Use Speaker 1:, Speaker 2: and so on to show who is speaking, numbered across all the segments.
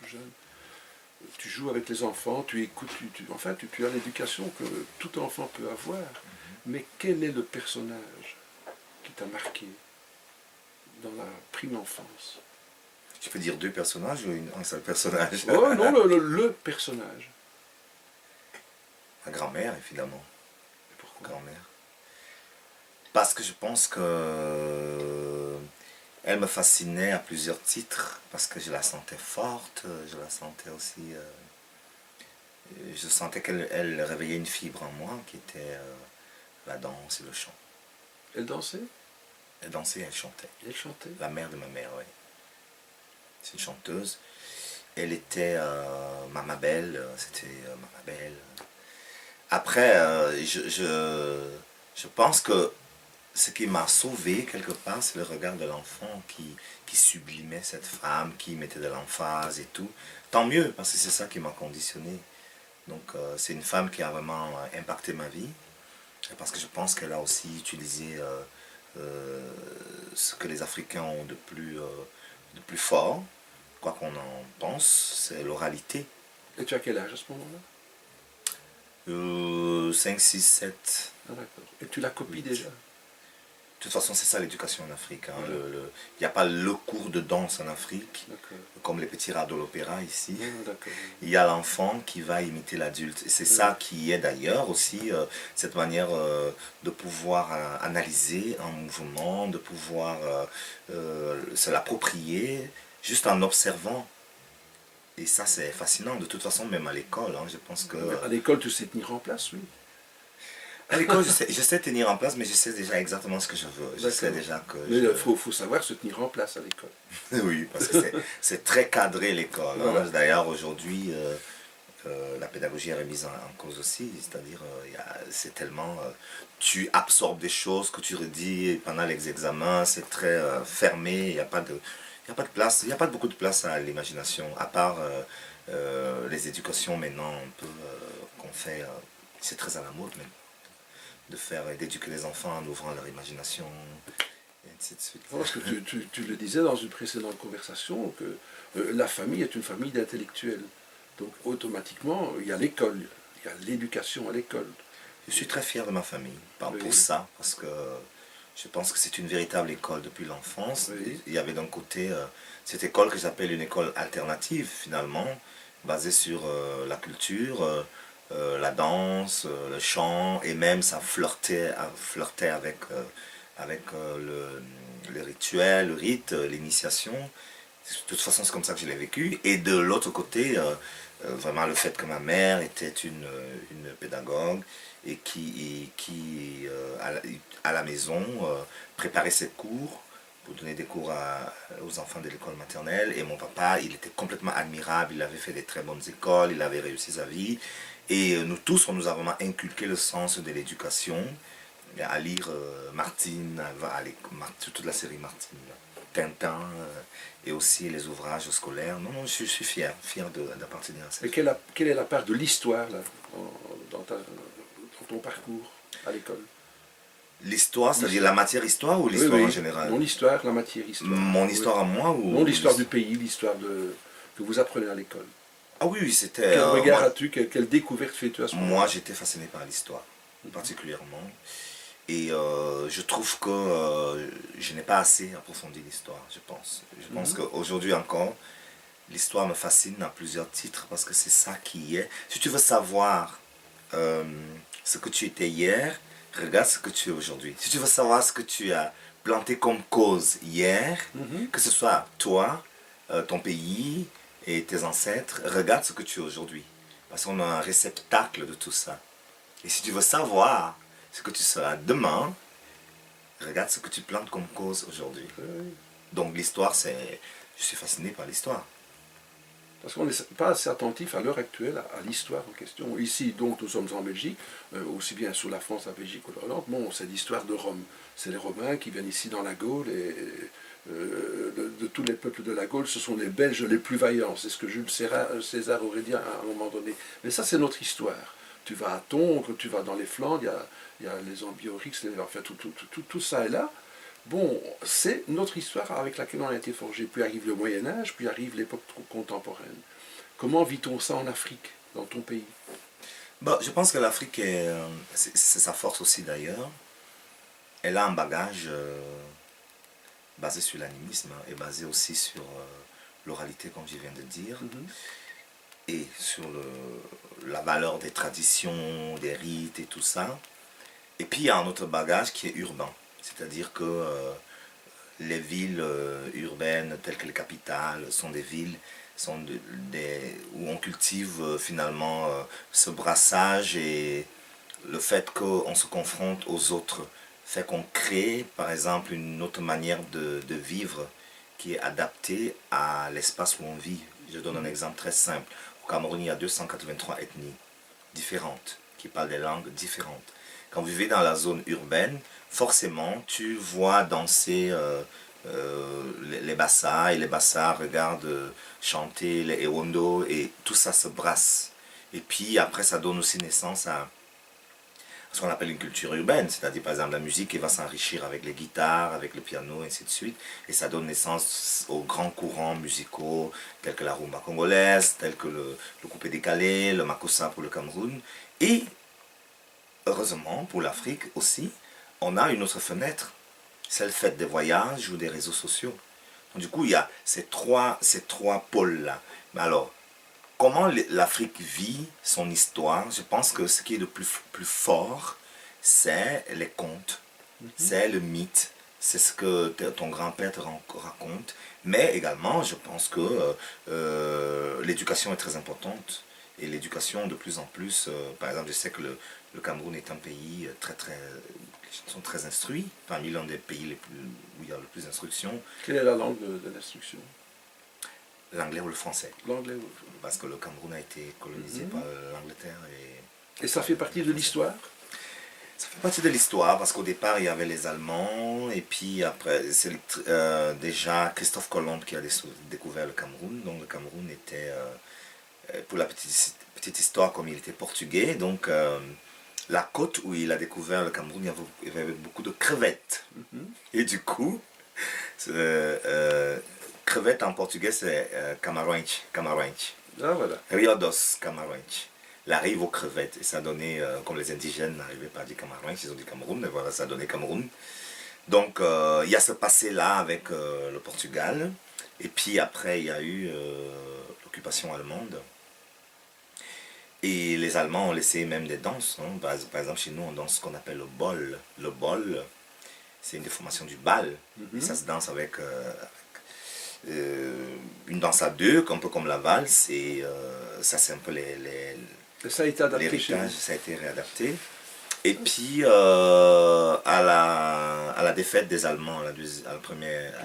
Speaker 1: jeune. Tu joues avec les enfants, tu écoutes, enfin tu as l'éducation que tout enfant peut avoir. Mais quel est le personnage qui t'a marqué dans la prime enfance?
Speaker 2: Tu peux dire deux personnages ou un seul personnage?
Speaker 1: Oh non, le personnage.
Speaker 2: Ma grand-mère, évidemment.
Speaker 1: Et pourquoi?
Speaker 2: Grand-mère. Parce que je pense que elle me fascinait à plusieurs titres, parce que je la sentais forte, je la sentais aussi... je sentais qu'elle réveillait une fibre en moi qui était la danse et le chant.
Speaker 1: Elle dansait?
Speaker 2: Elle dansait et elle chantait.
Speaker 1: Elle chantait?
Speaker 2: La mère de ma mère, oui. C'est une chanteuse. Elle était Mama Belle, c'était Mama Belle. Après, je pense que ce qui m'a sauvé quelque part, c'est le regard de l'enfant qui sublimait cette femme, qui mettait de l'emphase et tout. Tant mieux, parce que c'est ça qui m'a conditionné. Donc c'est une femme qui a vraiment impacté ma vie, parce que je pense qu'elle a aussi utilisé ce que les Africains ont de plus fort, quoi qu'on en pense, c'est l'oralité.
Speaker 1: Et tu as quel âge à ce moment-là?
Speaker 2: 5, 6, 7.
Speaker 1: Ah d'accord. Et tu la copies déjà?
Speaker 2: De toute façon, c'est ça l'éducation en Afrique. Hein. Il n'y a pas le cours de danse en Afrique, comme les petits rats de l'opéra ici. Il y a l'enfant qui va imiter l'adulte. Et c'est ça qui est d'ailleurs aussi cette manière de pouvoir analyser un mouvement, de pouvoir se l'approprier juste en observant. Et ça, c'est fascinant. De toute façon, même à l'école, hein, je pense que...
Speaker 1: À l'école, tu sais tenir en place, oui.
Speaker 2: À l'école, je sais tenir en place, mais je sais déjà exactement ce que je veux. Je sais déjà que...
Speaker 1: Mais il faut savoir se tenir en place à l'école.
Speaker 2: Oui, parce que c'est très cadré l'école. Hein. Voilà. D'ailleurs, aujourd'hui, la pédagogie est remise en cause aussi. C'est-à-dire, c'est tellement... tu absorbes des choses que tu redis pendant les examens. C'est très fermé. Il n'y a pas de place. Il n'y a pas beaucoup de place à l'imagination. À part les éducations maintenant un peu qu'on fait... c'est très à la mode maintenant. D'éduquer les enfants en ouvrant leur imagination, et ainsi de suite.
Speaker 1: Parce que tu le disais dans une précédente conversation, que la famille est une famille d'intellectuels. Donc automatiquement, il y a l'école, il y a l'éducation à l'école.
Speaker 2: Je suis très fier de ma famille pour ça, parce que je pense que c'est une véritable école depuis l'enfance. Oui. Il y avait d'un côté cette école que j'appelle une école alternative, finalement, basée sur la culture, la danse, le chant, et même ça flirtait avec le rituel, le rite, l'initiation. De toute façon, c'est comme ça que je l'ai vécu. Et de l'autre côté, vraiment le fait que ma mère était une pédagogue et qui à la maison, préparait ses cours pour donner des cours aux enfants de l'école maternelle. Et mon papa, il était complètement admirable, il avait fait des très bonnes écoles, il avait réussi sa vie. Et nous tous, on nous a vraiment inculqué le sens de l'éducation, à lire Martine, toute la série Martine, Tintin, et aussi les ouvrages scolaires. Non, je suis fier d'appartenir à ça.
Speaker 1: Et quelle est la part de l'histoire dans ton parcours à l'école?
Speaker 2: L'histoire, c'est-à-dire la matière histoire ou l'histoire en général?
Speaker 1: Mon histoire, la matière histoire.
Speaker 2: Mon histoire à moi ou...
Speaker 1: Non, l'histoire du pays, l'histoire que vous apprenez à l'école.
Speaker 2: Ah oui, c'était...
Speaker 1: Quel regard as-tu, quelle découverte fais-tu à ce moment-là?
Speaker 2: Moi, j'étais fasciné par l'histoire, particulièrement. Et je trouve que je n'ai pas assez approfondi l'histoire, je pense. Je pense qu'aujourd'hui encore, l'histoire me fascine à plusieurs titres, parce que c'est ça qui est. Si tu veux savoir ce que tu étais hier, regarde ce que tu es aujourd'hui. Si tu veux savoir ce que tu as planté comme cause hier, que ce soit toi, ton pays et tes ancêtres, regarde ce que tu es aujourd'hui. Parce qu'on a un réceptacle de tout ça. Et si tu veux savoir ce que tu seras demain, regarde ce que tu plantes comme cause aujourd'hui. Donc l'histoire, je suis fasciné par l'histoire.
Speaker 1: Parce qu'on n'est pas assez attentif à l'heure actuelle à l'histoire en question. Ici, donc, nous sommes en Belgique, aussi bien sous la France, la Belgique ou l'Hollande. Bon, c'est l'histoire de Rome. C'est les Romains qui viennent ici dans la Gaule, et de tous les peuples de la Gaule, ce sont les Belges les plus vaillants. C'est ce que Jules César aurait dit à un moment donné. Mais ça, c'est notre histoire. Tu vas à Tongres, tu vas dans les Flandres, il y a les Ambiorix, enfin, tout ça est là. bon, c'est notre histoire avec laquelle on a été forgé. Puis arrive le Moyen-Âge, puis arrive l'époque contemporaine. Comment vit-on ça en Afrique, dans ton pays?
Speaker 2: Bon, je pense que l'Afrique, c'est sa force aussi d'ailleurs. Elle a un bagage basé sur l'animisme et basé aussi sur l'oralité, comme je viens de dire, et sur la valeur des traditions, des rites et tout ça. Et puis il y a un autre bagage qui est urbain, c'est-à-dire que les villes urbaines telles que les capitales sont des villes où on cultive finalement ce brassage, et le fait qu'on se confronte aux autres fait qu'on crée par exemple une autre manière de vivre qui est adaptée à l'espace où on vit. Je donne un exemple très simple. Au Cameroun, il y a 283 ethnies différentes qui parlent des langues différentes. Quand vous vivez dans la zone urbaine, forcément tu vois danser les Bassa, et les Bassa regardent chanter les Ewondo, et tout ça se brasse. Et puis après ça donne aussi naissance à ce qu'on appelle une culture urbaine, c'est-à-dire par exemple la musique qui va s'enrichir avec les guitares, avec le piano, et ainsi de suite, et ça donne naissance aux grands courants musicaux tels que la rumba congolaise, tels que le coupé décalé, le makossa pour le Cameroun, et heureusement pour l'Afrique aussi, on a une autre fenêtre, c'est le fait des voyages ou des réseaux sociaux. Donc, du coup, il y a ces trois pôles-là. Mais alors, comment l'Afrique vit son histoire? Je pense que ce qui est le plus fort, c'est les contes, c'est le mythe, c'est ce que ton grand-père te raconte. Mais également, je pense que l'éducation est très importante. Et l'éducation de plus en plus, par exemple, je sais que le Cameroun est un pays qui sont très instruits, parmi l'un des pays où il y a le plus d'instruction.
Speaker 1: Quelle est la langue de l'instruction?
Speaker 2: L'anglais ou le français.
Speaker 1: L'anglais ou...
Speaker 2: Parce que le Cameroun a été colonisé par l'Angleterre.
Speaker 1: Et ça fait partie de l'histoire?
Speaker 2: Ça fait partie de l'histoire, parce qu'au départ, il y avait les Allemands, et puis après, c'est déjà Christophe Colomb qui a découvert le Cameroun. Donc le Cameroun était, pour la petite histoire, comme il était portugais, donc la côte où il a découvert le Cameroun, il y avait beaucoup de crevettes. Et du coup, crevette en portugais, c'est camaranche.
Speaker 1: Ah voilà.
Speaker 2: Rio dos Camaranche. La rive aux crevettes. Et ça donnait, comme les indigènes n'arrivaient pas à dire Camaranche, ils ont dit Cameroun, mais voilà, ça a donné Cameroun. Donc il y a ce passé-là avec le Portugal. Et puis après, il y a eu l'occupation allemande. Et les Allemands ont laissé même des danses. Hein. Par exemple, chez nous, on danse ce qu'on appelle le bol. Le bol, c'est une déformation du bal. Et ça se danse avec une danse à deux, un peu comme la valse. Et ça, c'est un peu
Speaker 1: ça a été adapté
Speaker 2: l'héritage, ça a été réadapté. Et puis, à la défaite des Allemands, à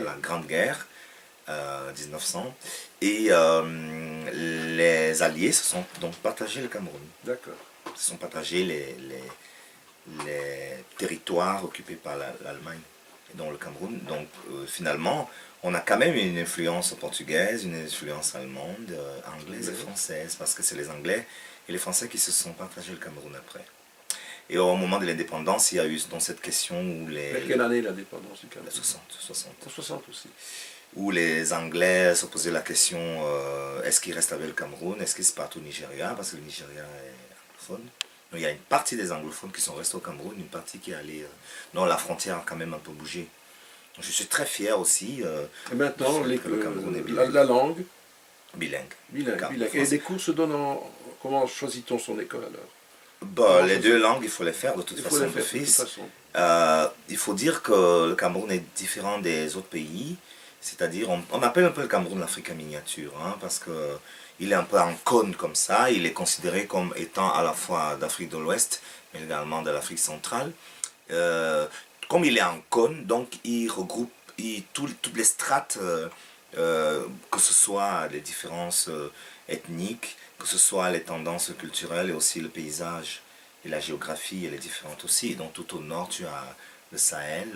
Speaker 2: la Grande Guerre, 1900, et les Alliés se sont donc partagés le Cameroun.
Speaker 1: D'accord.
Speaker 2: Ils se sont partagés les territoires occupés par l'Allemagne, et donc le Cameroun. Donc finalement, on a quand même une influence portugaise, une influence allemande, anglaise et française, parce que c'est les Anglais et les Français qui se sont partagés le Cameroun après. Et au moment de l'indépendance, il y a eu donc cette question où
Speaker 1: Mais quelle année l'indépendance du Cameroun?
Speaker 2: 60.
Speaker 1: 60 aussi.
Speaker 2: Où les Anglais se posaient la question, est-ce qu'ils restent avec le Cameroun, est-ce qu'ils se partent au Nigeria, parce que le Nigeria est anglophone. Donc il y a une partie des anglophones qui sont restés au Cameroun, une partie qui est allée... non, la frontière a quand même un peu bougé. Donc, je suis très fier aussi.
Speaker 1: Et maintenant,
Speaker 2: que le Cameroun est bilingue.
Speaker 1: la langue?
Speaker 2: Bilingue.
Speaker 1: Bilingue. Et des cours se donnent en... Comment choisit-on son école alors?
Speaker 2: Bon, les deux langues, il faut les faire de toute façon d'office. Il faut dire que le Cameroun est différent des autres pays. C'est-à-dire, on appelle un peu le Cameroun l'Afrique en miniature, hein, parce qu'il est un peu en cône comme ça. Il est considéré comme étant à la fois d'Afrique de l'Ouest, mais également de l'Afrique centrale. Comme il est en cône, donc il regroupe toutes les strates, que ce soit les différences ethniques, que ce soit les tendances culturelles et aussi le paysage et la géographie, elle est différente aussi. Donc tout au nord, tu as le Sahel,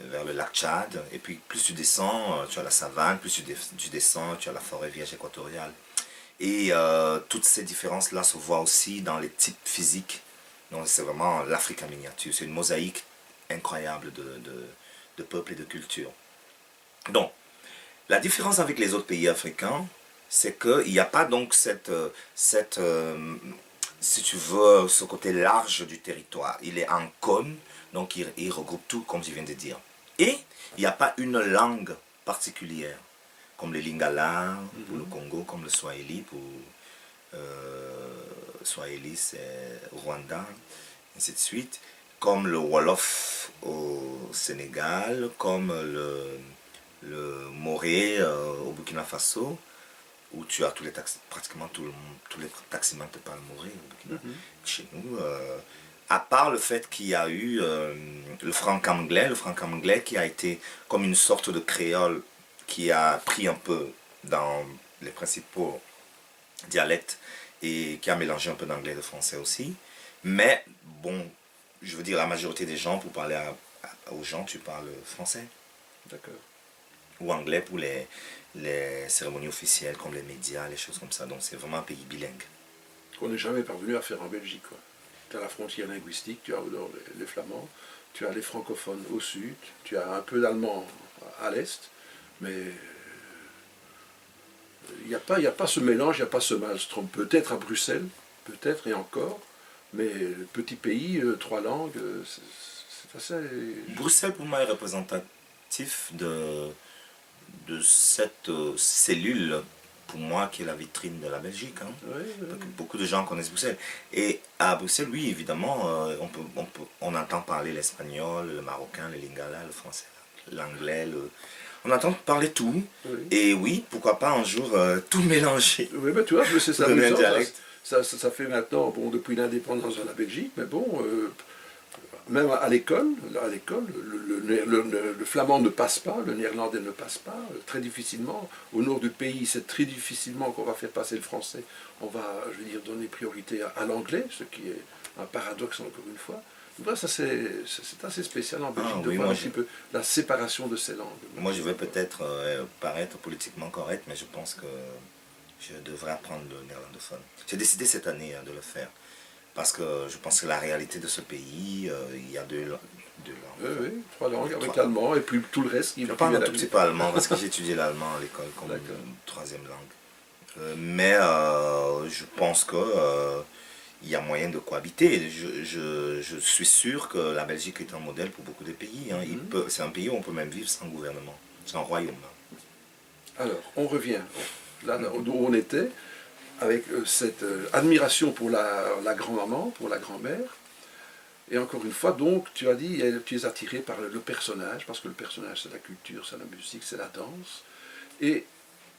Speaker 2: vers le lac Tchad, et puis plus tu descends, tu as la savane, plus tu descends, tu as la forêt vierge équatoriale. Et toutes ces différences-là se voient aussi dans les types physiques. Donc c'est vraiment l'Afrique en miniature, c'est une mosaïque incroyable de de peuple et de culture. Donc, la différence avec les autres pays africains, c'est qu'il n'y a pas donc si tu veux, ce côté large du territoire. Il est en cône, donc il regroupe tout, comme je viens de dire. Et il n'y a pas une langue particulière, comme le Lingala pour le Congo, comme le Swahili pour Swahili, c'est Rwanda, ainsi de suite, comme le Wolof au Sénégal, comme le Moré au Burkina Faso, où tu as pratiquement tous les taximans te parlent Moré au Burkina. Chez nous, à part le fait qu'il y a eu le franc-anglais qui a été comme une sorte de créole qui a pris un peu dans les principaux dialectes et qui a mélangé un peu d'anglais et de français aussi. Mais bon, je veux dire, la majorité des gens, pour parler aux gens, tu parles français.
Speaker 1: D'accord.
Speaker 2: Ou anglais pour les cérémonies officielles, comme les médias, les choses comme ça. Donc c'est vraiment un pays bilingue.
Speaker 1: Qu'on n'est jamais parvenu à faire en Belgique, quoi. Tu as la frontière linguistique, tu as au nord les flamands, tu as les francophones au sud, tu as un peu d'allemand à l'est, mais il n'y a pas ce mélange, il n'y a pas ce maelstrom. Peut-être à Bruxelles, peut-être et encore, mais petit pays, 3 langues, c'est assez...
Speaker 2: Bruxelles, pour moi, est représentatif de cette cellule, pour moi, qui est la vitrine de la Belgique. Hein.
Speaker 1: Oui, oui.
Speaker 2: Beaucoup de gens connaissent Bruxelles. Et à Bruxelles, oui, évidemment, on entend parler l'espagnol, le marocain, le lingala, le français, l'anglais, on entend parler tout.
Speaker 1: Oui.
Speaker 2: Et oui, pourquoi pas un jour tout mélanger.
Speaker 1: Oui, mais tu vois, c'est ça.
Speaker 2: Donner un dialecte.
Speaker 1: Ça fait maintenant, bon, depuis l'indépendance de la Belgique, mais bon, même à l'école, le flamand ne passe pas, le néerlandais ne passe pas, très difficilement. Au nord du pays, c'est très difficilement qu'on va faire passer le français. On va, je veux dire, donner priorité à l'anglais, ce qui est un paradoxe encore une fois. Donc, ça, c'est assez spécial en Belgique de voir un petit peu la séparation de ces langues.
Speaker 2: Moi, je vais peut-être paraître politiquement correct, mais je pense que je devrais apprendre le néerlandophone. J'ai décidé cette année de le faire. Parce que je pense que la réalité de ce pays, il y a deux langues.
Speaker 1: Oui, 3 langues avec l'allemand et puis tout le reste qui
Speaker 2: je parle un tout petit peu allemand parce que j'ai étudié l'allemand à l'école comme troisième langue. Mais je pense que il y a moyen de cohabiter. Je suis sûr que la Belgique est un modèle pour beaucoup de pays. Hein. C'est un pays où on peut même vivre sans gouvernement. C'est un royaume.
Speaker 1: Alors, on revient là où on était, avec cette admiration pour la grand-maman, pour la grand-mère. Et encore une fois, donc, tu as dit, tu es attiré par le personnage, parce que le personnage, c'est la culture, c'est la musique, c'est la danse. Et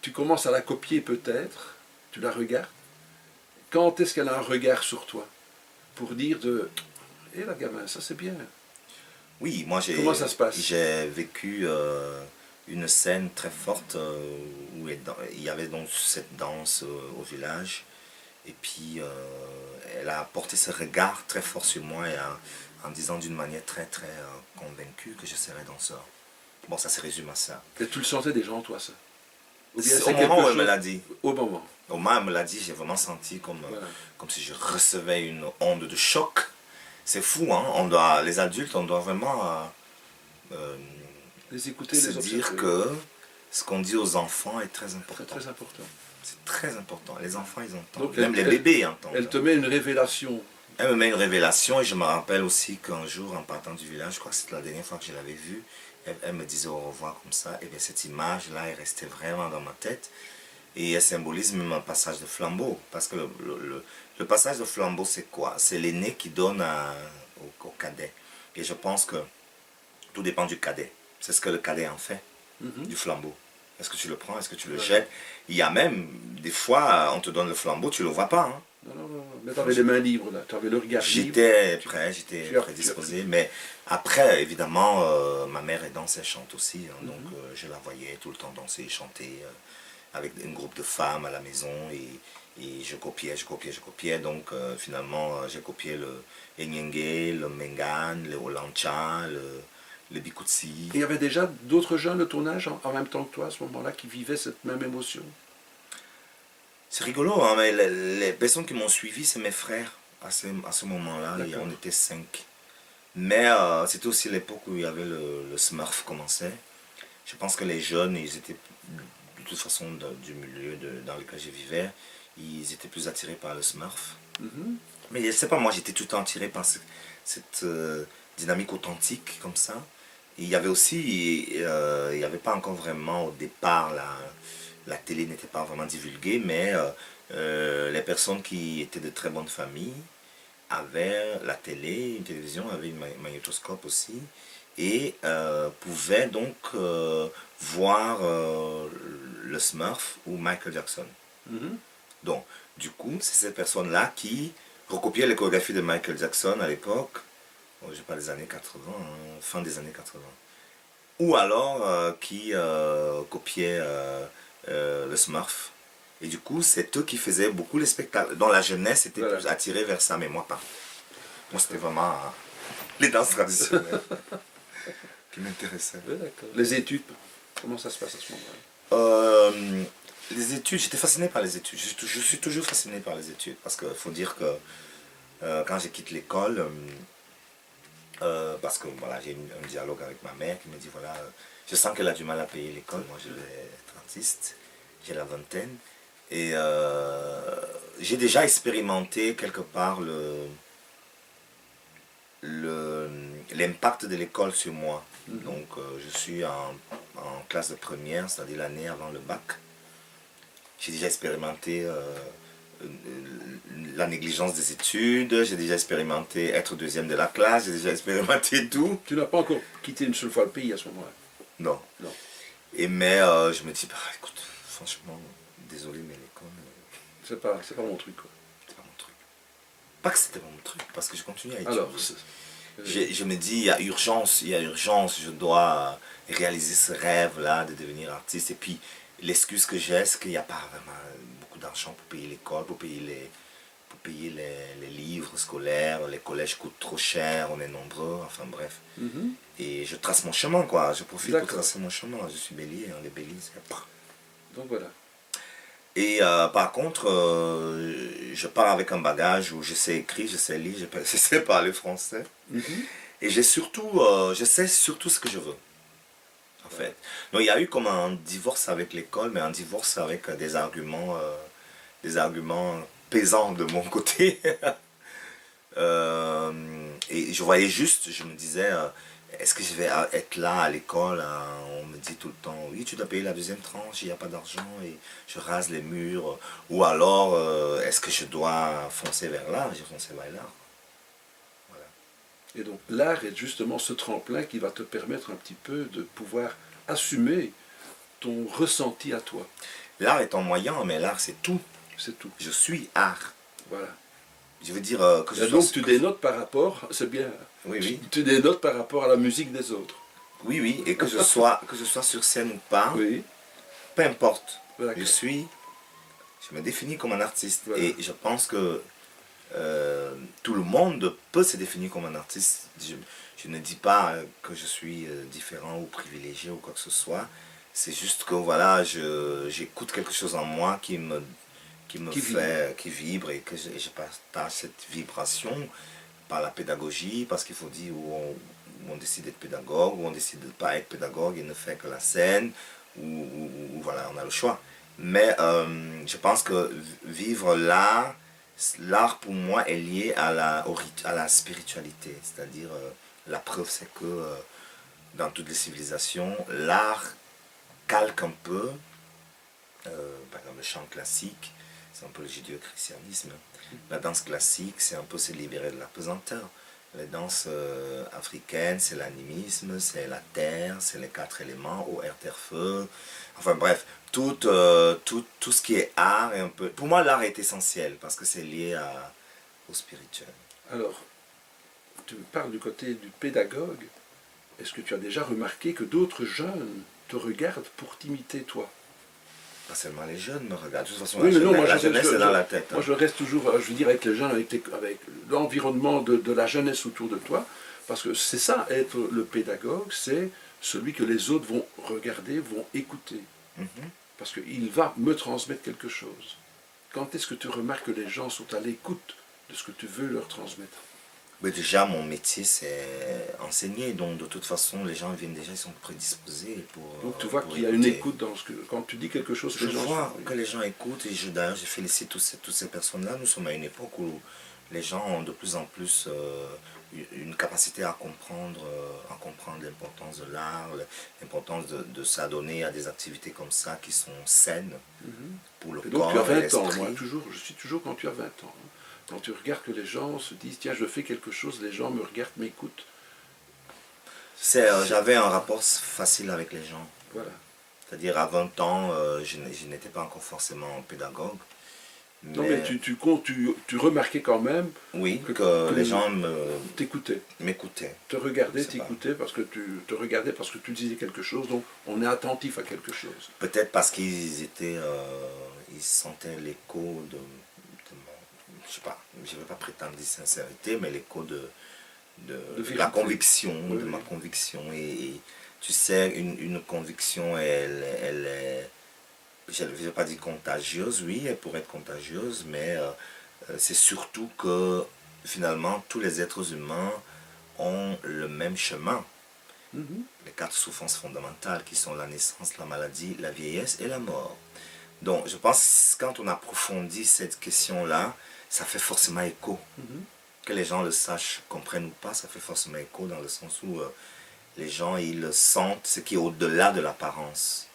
Speaker 1: tu commences à la copier peut-être, tu la regardes. Quand est-ce qu'elle a un regard sur toi pour dire hé la gamin, ça c'est bien.
Speaker 2: Oui, moi
Speaker 1: comment ça se passe?
Speaker 2: J'ai vécu une scène très forte où il y avait donc cette danse au village. Et puis, elle a porté ce regard très fort sur moi et en disant d'une manière très très convaincue que je serais danseur. Bon, ça se résume à ça.
Speaker 1: Et tu le sentais déjà en toi, ça?
Speaker 2: Au moment où elle me l'a dit.
Speaker 1: Au moment.
Speaker 2: Au moment où elle me l'a dit, j'ai vraiment senti comme si je recevais une onde de choc. C'est fou, hein? Les adultes, on doit vraiment
Speaker 1: les écouter,
Speaker 2: se dire que ce qu'on dit aux enfants est très important.
Speaker 1: C'est très important.
Speaker 2: C'est très important. Les enfants, ils entendent.
Speaker 1: Donc,
Speaker 2: même les bébés entendent.
Speaker 1: Elle te met une révélation.
Speaker 2: Elle me met une révélation et je me rappelle aussi qu'un jour, en partant du village, je crois que c'était la dernière fois que je l'avais vue, elle me disait au revoir comme ça. Et bien cette image-là est restée vraiment dans ma tête. Et elle symbolise même un passage de flambeau. Parce que le passage de flambeau, c'est quoi? C'est l'aîné qui donne au cadet. Et je pense que tout dépend du cadet. C'est ce que le cadet en fait, du flambeau. Est-ce que tu le prends? Est-ce que tu le jettes? Il y a même, des fois, on te donne le flambeau, tu ne le vois pas. Hein.
Speaker 1: Non. Mais tu avais les mains libres, là. Tu avais le regard libre.
Speaker 2: J'étais prêt, j'étais prédisposé. Mais après, évidemment, ma mère est danse, elle chante aussi. Hein, donc, je la voyais tout le temps danser et chanter avec un groupe de femmes à la maison. Et je copiais. Donc, finalement, j'ai copié le Enyenge, le Mengan, le Olancha, le Bikutsi.
Speaker 1: Et il y avait déjà d'autres jeunes de ton âge en même temps que toi à ce moment-là qui vivaient cette même émotion?
Speaker 2: C'est rigolo, hein, mais les personnes qui m'ont suivi, c'est mes frères à ce moment-là. On était 5. Mais c'était aussi l'époque où il y avait le Smurf commençait. Je pense que les jeunes, ils étaient, de toute façon, du milieu dans lequel je vivais, ils étaient plus attirés par le Smurf.
Speaker 1: Mhm.
Speaker 2: Mais je sais pas, moi j'étais tout le temps attiré par cette dynamique authentique comme ça. Et il y avait aussi, il n'y avait pas encore vraiment au départ, la télé n'était pas vraiment divulguée, mais les personnes qui étaient de très bonnes familles avaient la télé, une télévision, avaient une magnétoscope aussi, et pouvaient donc voir le Smurf ou Michael Jackson.
Speaker 1: Mhm.
Speaker 2: Donc, du coup, c'est ces personnes-là qui recopiaient les chorégraphies de Michael Jackson à l'époque, je sais pas, les années 80, hein, fin des années 80. Ou alors qui copiaient le Smurf. Et du coup, c'est eux qui faisaient beaucoup les spectacles. Dans la jeunesse, était
Speaker 1: Voilà.
Speaker 2: plus attiré vers ça, mais moi pas. Moi, c'était vraiment les danses traditionnelles qui m'intéressaient.
Speaker 1: Ouais, d'accord. Les études, comment ça se passe à ce moment-là?
Speaker 2: Les études, j'étais fasciné par les études. Je suis toujours fasciné par les études. Parce qu'il faut dire que quand je quitte l'école, parce que voilà, j'ai un dialogue avec ma mère qui me dit voilà, je sens qu'elle a du mal à payer l'école. Moi, je vais être artiste, j'ai la vingtaine. Et j'ai déjà expérimenté quelque part l'impact de l'école sur moi. Donc, je suis en classe de première, c'est-à-dire l'année avant le bac. J'ai déjà expérimenté la négligence des études, j'ai déjà expérimenté être deuxième de la classe, j'ai déjà expérimenté tout.
Speaker 1: Tu n'as pas encore quitté une seule fois le pays à ce moment-là?
Speaker 2: Non.
Speaker 1: Non.
Speaker 2: Et mais je me dis, bah, écoute, franchement, désolé, mais l'école,
Speaker 1: C'est pas mon truc, quoi.
Speaker 2: c'est pas mon truc. Pas que c'était pas mon truc, parce que je continue à étudier.
Speaker 1: Alors,
Speaker 2: Je me dis, il y a urgence, je dois réaliser ce rêve-là de devenir artiste. Et puis, l'excuse que j'ai, c'est qu'il n'y a pas vraiment beaucoup d'argent pour payer l'école, pour payer les livres scolaires, les collèges coûtent trop cher, on est nombreux, enfin bref.
Speaker 1: mhm.
Speaker 2: Et je trace mon chemin, quoi. Je profite pour
Speaker 1: D'accord.
Speaker 2: tracer mon chemin. Je suis bélier, hein, les béliers, c'est...
Speaker 1: Donc voilà.
Speaker 2: Et par contre, je pars avec un bagage où je sais écrire, je sais lire, je sais parler français.
Speaker 1: Mhm.
Speaker 2: Et je sais surtout ce que je veux, en fait. Donc il y a eu comme un divorce avec l'école, mais un divorce avec des arguments pesants de mon côté. Et je voyais juste, je me disais, est-ce que je vais être là à l'école? On me dit tout le temps, oui, tu dois payer la deuxième tranche, il n'y a pas d'argent et je rase les murs. Ou alors, est-ce que je dois foncer vers l'art? J'ai foncé vers l'art. Voilà.
Speaker 1: Et donc l'art est justement ce tremplin qui va te permettre un petit peu de pouvoir assumer ton ressenti à toi.
Speaker 2: L'art est un moyen, mais l'art c'est tout.
Speaker 1: C'est tout.
Speaker 2: Je suis art.
Speaker 1: Voilà.
Speaker 2: Je veux dire que je
Speaker 1: Et
Speaker 2: sois...
Speaker 1: donc tu dénotes par rapport, c'est bien,
Speaker 2: Oui, oui.
Speaker 1: tu dénotes par rapport à la musique des autres.
Speaker 2: Oui, oui. Et que je sois sur scène ou pas,
Speaker 1: Oui.
Speaker 2: peu importe.
Speaker 1: D'accord.
Speaker 2: Je me définis comme un artiste.
Speaker 1: Voilà.
Speaker 2: Et je pense que tout le monde peut se définir comme un artiste. Je ne dis pas que je suis différent ou privilégié ou quoi que ce soit. C'est juste que voilà, j'écoute quelque chose en moi qui vibre et que je partage cette vibration par la pédagogie, parce qu'il faut dire où on décide d'être pédagogue, où on décide de ne pas être pédagogue et ne faire que la scène, ou voilà, on a le choix. Mais je pense que vivre l'art pour moi est lié à la spiritualité. C'est-à-dire, la preuve c'est que dans toutes les civilisations, l'art calque un peu, par exemple le chant classique, c'est un peu le judéo-christianisme. La danse classique, c'est un peu se libérer de la pesanteur. Les danses africaines, c'est l'animisme, c'est la terre, c'est les 4 éléments, eau, air, terre, feu. Enfin bref, tout ce qui est art est un peu... Pour moi, l'art est essentiel parce que c'est lié au spirituel.
Speaker 1: Alors, tu me parles du côté du pédagogue. Est-ce que tu as déjà remarqué que d'autres jeunes te regardent pour t'imiter toi?
Speaker 2: Pas seulement les jeunes me regardent. De toute façon,
Speaker 1: Oui, mais non, moi,
Speaker 2: la jeunesse est dans la tête. Hein.
Speaker 1: Moi, je reste toujours, je veux dire, avec les jeunes, avec l'environnement de la jeunesse autour de toi, parce que c'est ça, être le pédagogue, c'est celui que les autres vont regarder, vont écouter, parce qu'il va me transmettre quelque chose. Quand est-ce que tu remarques que les gens sont à l'écoute de ce que tu veux leur transmettre?
Speaker 2: Mais déjà, mon métier, c'est enseigner. Donc, de toute façon, les gens viennent déjà, ils sont prédisposés
Speaker 1: Donc tu vois
Speaker 2: pour
Speaker 1: qu'il y a une
Speaker 2: écouter.
Speaker 1: écoute dans ce que... Quand tu dis quelque chose,
Speaker 2: Je
Speaker 1: les gens
Speaker 2: vois
Speaker 1: sont...
Speaker 2: que les gens écoutent et d'ailleurs, je félicite toutes ces personnes-là. Nous sommes à une époque où les gens ont de plus en plus une capacité à comprendre l'importance de l'art, l'importance de s'adonner à des activités comme ça qui sont saines pour le
Speaker 1: Et donc tu as
Speaker 2: corps et
Speaker 1: 20 ans, moi
Speaker 2: l'esprit.
Speaker 1: toujours, je suis toujours quand tu as 20 ans. Hein. Quand tu regardes que les gens se disent, tiens, je fais quelque chose, les gens me regardent, m'écoutent.
Speaker 2: J'avais un rapport facile avec les gens.
Speaker 1: Voilà.
Speaker 2: C'est-à-dire à 20 ans, je n'étais pas encore forcément pédagogue.
Speaker 1: Non mais
Speaker 2: Mais
Speaker 1: tu remarquais quand même
Speaker 2: oui,
Speaker 1: que
Speaker 2: que les gens
Speaker 1: t'écoutaient.
Speaker 2: m'écoutaient.
Speaker 1: Te
Speaker 2: Je
Speaker 1: regardaient,
Speaker 2: sais pas.
Speaker 1: t'écoutaient parce que tu te regardais parce que tu disais quelque chose, donc on est attentif à quelque chose.
Speaker 2: Peut-être parce qu'ils étaient, ils sentaient l'écho de mon, je sais pas, je ne vais pas prétendre dire sincérité, mais l'écho de
Speaker 1: De
Speaker 2: la
Speaker 1: vérité.
Speaker 2: conviction,
Speaker 1: Oui,
Speaker 2: de ma
Speaker 1: oui.
Speaker 2: conviction. Et tu sais, une conviction, elle est, je ne vais pas dire contagieuse, oui, elle pourrait être contagieuse, mais c'est surtout que finalement, tous les êtres humains ont le même chemin.
Speaker 1: Mhm.
Speaker 2: Les quatre souffrances fondamentales qui sont la naissance, la maladie, la vieillesse et la mort. Donc je pense que quand on approfondit cette question-là, ça fait forcément écho.
Speaker 1: Mhm.
Speaker 2: Que les gens le sachent, comprennent ou pas, ça fait forcément écho dans le sens où les gens ils sentent ce qui est au-delà de l'apparence.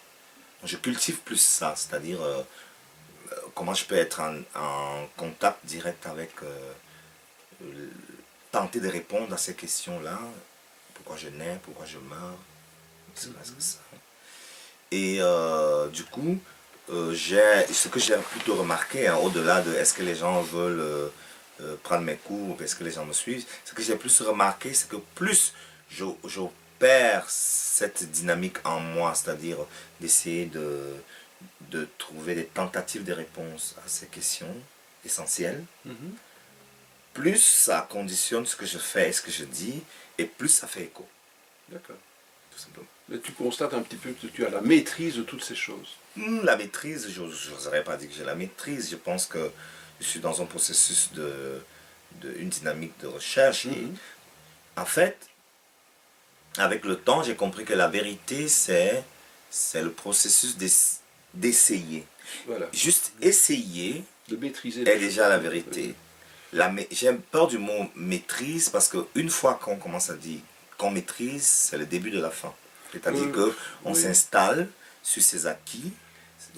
Speaker 2: Je cultive plus ça, c'est-à-dire comment je peux être en contact direct avec, tenter de répondre à ces questions-là. Pourquoi je nais, pourquoi je meurs, c'est presque ça. Et du coup, ce que j'ai plutôt remarqué, hein, au-delà de est-ce que les gens veulent prendre mes cours, est-ce que les gens me suivent, ce que j'ai plus remarqué, c'est que plus j'opère cette dynamique en moi, c'est-à-dire d'essayer de trouver des tentatives de réponse à ces questions essentielles,
Speaker 1: Mhm.
Speaker 2: plus ça conditionne ce que je fais et ce que je dis, et plus ça fait écho,
Speaker 1: D'accord.
Speaker 2: tout simplement.
Speaker 1: Mais tu constates un petit peu que tu as la maîtrise de toutes ces choses.
Speaker 2: La maîtrise, je n'oserais pas dire que j'ai la maîtrise. Je pense que je suis dans un processus une dynamique de recherche. Et
Speaker 1: Mhm.
Speaker 2: en fait, avec le temps, j'ai compris que la vérité, c'est le processus d'essayer.
Speaker 1: Voilà.
Speaker 2: Juste essayer
Speaker 1: De maîtriser les
Speaker 2: est
Speaker 1: choses.
Speaker 2: déjà la vérité. J'ai peur du mot maîtrise parce qu'une fois qu'on commence à dire qu'on maîtrise, c'est le début de la fin. C'est-à-dire
Speaker 1: Euh,
Speaker 2: qu'on
Speaker 1: oui.
Speaker 2: s'installe sur ses acquis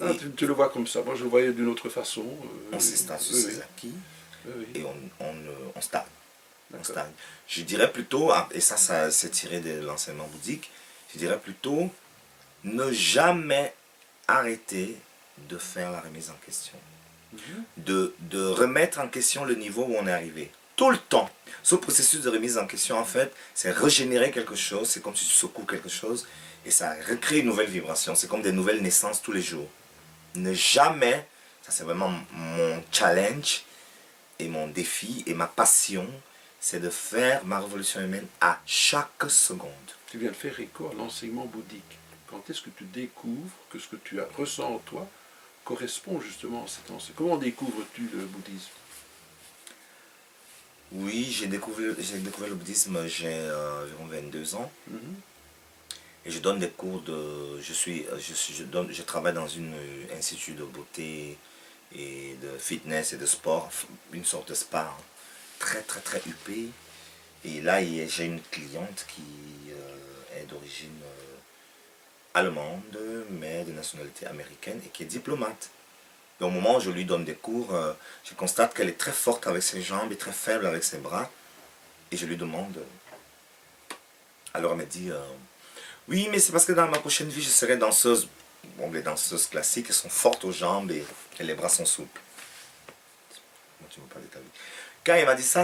Speaker 1: Ah,
Speaker 2: et
Speaker 1: tu le vois comme ça. Moi, je le voyais d'une autre façon.
Speaker 2: on s'installe sur
Speaker 1: Oui,
Speaker 2: ses
Speaker 1: oui.
Speaker 2: acquis
Speaker 1: Oui, oui.
Speaker 2: et on stagne. On
Speaker 1: D'accord.
Speaker 2: stagne. Je dirais plutôt, et ça c'est tiré de l'enseignement bouddhique, je dirais plutôt ne jamais arrêter de faire la remise en question.
Speaker 1: Mhm.
Speaker 2: De remettre en question le niveau où on est arrivé. Tout le temps. Ce processus de remise en question, en fait, c'est régénérer quelque chose, c'est comme si tu secoues quelque chose, et ça recrée une nouvelle vibration. C'est comme des nouvelles naissances tous les jours. Ne jamais, ça c'est vraiment mon challenge, et mon défi, et ma passion, c'est de faire ma révolution humaine à chaque seconde.
Speaker 1: Tu viens de faire écho à l'enseignement bouddhique. Quand est-ce que tu découvres que ce que tu ressens en toi correspond justement à cet enseignement? Comment découvres-tu le bouddhisme?
Speaker 2: Oui, j'ai découvert le bouddhisme, j'ai environ 22 ans.
Speaker 1: Mhm.
Speaker 2: Et je donne des cours de. Je travaille dans un institut de beauté et de fitness et de sport, une sorte de spa hein, très très très huppé. Et là, j'ai une cliente qui est d'origine allemande, mais de nationalité américaine et qui est diplomate. Et au moment où je lui donne des cours, je constate qu'elle est très forte avec ses jambes et très faible avec ses bras. Et je lui demande. Alors elle me dit. Oui, mais c'est parce que dans ma prochaine vie, je serai danseuse. Bon, les danseuses classiques, elles sont fortes aux jambes et les bras sont souples. Moi, tu me parles de ta vie. Quand elle m'a dit ça,